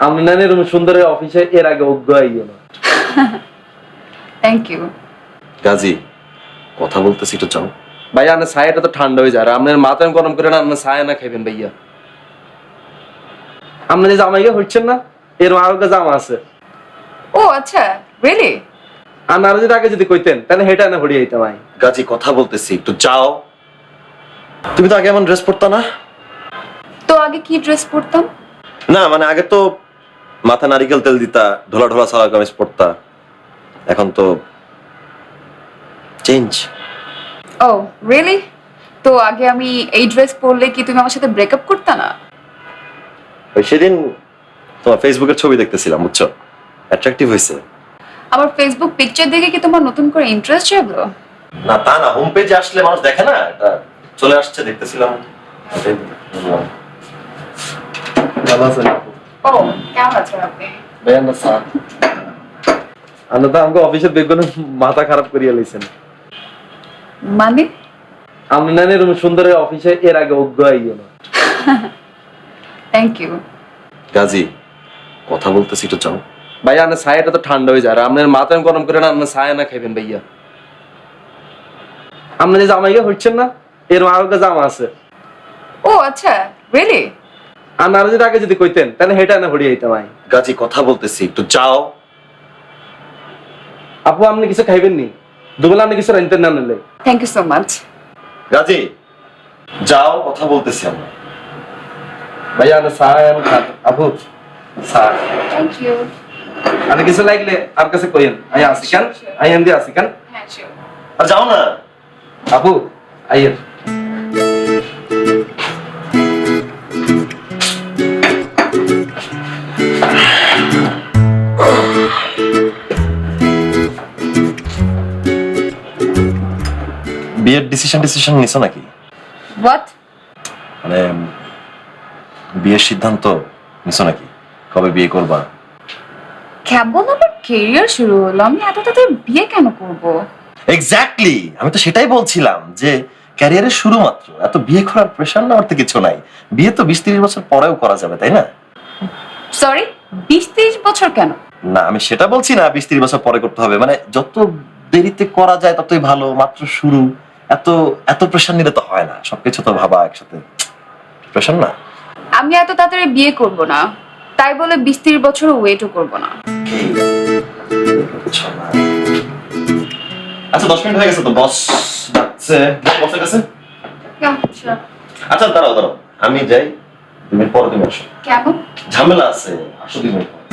আমি না এরকম সুন্দর অফিসে এর আগে অজ্ঞ হইও না। Thank you. গাজী কথা বলতেছি একটু যাও। ভাইয়া আপনার ছায়াটা তো ঠান্ডা হয়ে যায় আর আপনার মাথা গরম করে না আপনার ছায়া না খাইবেন ভাইয়া। আপনি যে জামাইকে হচ্ছেন না এর আরো জামা আছে। ও আচ্ছা, রিয়েলি? আর যদি আগে যদি কইতেন তাহলে হেটা না হড়িয়ে দিতাম ভাই। গাজী কথা বলতেছি একটু যাও। তুমি তো আগে এমন ড্রেস পরতা না। তো আগে কি ড্রেস পরতাম? না মানে আগে তো মাথা নারিকেল তেল দিতা, ঢোলা ঢোলা সালোয়ার কামিজ পরতা, এখন তো চেঞ্জ। ও রিয়েলি? তো আগে আমি এই ড্রেস পরলে কি তুমি আমার সাথে ব্রেকআপ করতে না? ওই সেদিন তোমার ফেসবুকের ছবি দেখতেছিলাম, বুঝছো, অ্যাট্রাকটিভ হয়েছে। আমার ফেসবুক পিকচার দেখে কি তোমার নতুন করে ইন্টারেস্ট জাগলো? না তা না, হোম পেজে আসলে মানুষ দেখে না, এটা চলে আসছে দেখতেছিলাম। এটাই বললাম। ভালো আছেন? ও কেমন আছেন আপনি? ভাইয়া না স্যার আপনি তো আমাকে অফিসের বেগুন মাথা খারাপ করিয়া লইছেন। মানে? আপনি না এরকম সুন্দর অফিসে এর আগে অজ্ঞ হইও না। Thank you. গাজী কথা বলতেছি একটু যাও। ভাইয়া আপনার ছায়াটা তো ঠান্ডা হয়ে যায় আর আপনার মাথা গরম করে না আপনার ছায়া না খাইবেন ভাইয়া। আপনি যে জামাইকে হচ্ছেন না এর আরো জামা আছে। ও আচ্ছা, রিয়েলি? আর যদি আগে যদি কইতেন তাহলে হেটা না হড়িয়ে দিতাম ভাই। গাজী কথা বলতেছি একটু যাও। আপু আপনি কিছু খাইবেন নি? দুবেলা আপনি কিছু রাখতেন না নিলে। Thank you so much. Gazi যাও, কথা বলতেছি আমরা। ভাইয়া আপনার ছায়া আমি খাত আপু ছায়া থ্যাংক ইউ। আপনি কিছু লাগলে আর কাছে কইেন আই আসি কেন আই এম দি আসি কেন হ্যাঁ শিওর। আর যাও না। আপু আইয়ের বিয়ের ডিসিশন নিছো নাকি? হোয়াট? মানে বিয়ের সিদ্ধান্ত নিছো নাকি? কবে বিয়ে করবা? কেবল আবার কেরিয়ার শুরু হলো, আমি এত তাড়াতাড়ি বিয়ে কেন করব? এক্স্যাক্টলি, আমি তো সেটাই বলছিলাম যে ক্যারিয়ারের শুরু মাত্র, এত বিয়ে করার প্রেশার নেওয়ার তো কিছু নাই। বিয়ে তো 20-30 বছর পরেও করা যাবে, তাই না? সরি, 20-30 বছর কেন? না আমি সেটা বলছি না 20-30 বছর পরে করতে হবে, মানে যত দেরিতে করা যায় ততই ভালো, মাত্র শুরু। এত এত প্রেশার নিলে তো হয় না, সবকিছু তো ভাবা একসাথে প্রেশার না। আমি এত তাড়াতাড়ি বিয়ে করব না, তাই বলে 20-30 বছর ওয়েটও করব না। আচ্ছা 10 মিনিট হয়ে গেছে তো, বস ডাকছে, বসের কাছে। আচ্ছা দাঁড়াও দাঁড়াও, আমি যাই, 2 মিনিট পরে তুমি আসো। কেন? ঝামেলা আছে, আসো 2 মিনিট পরে।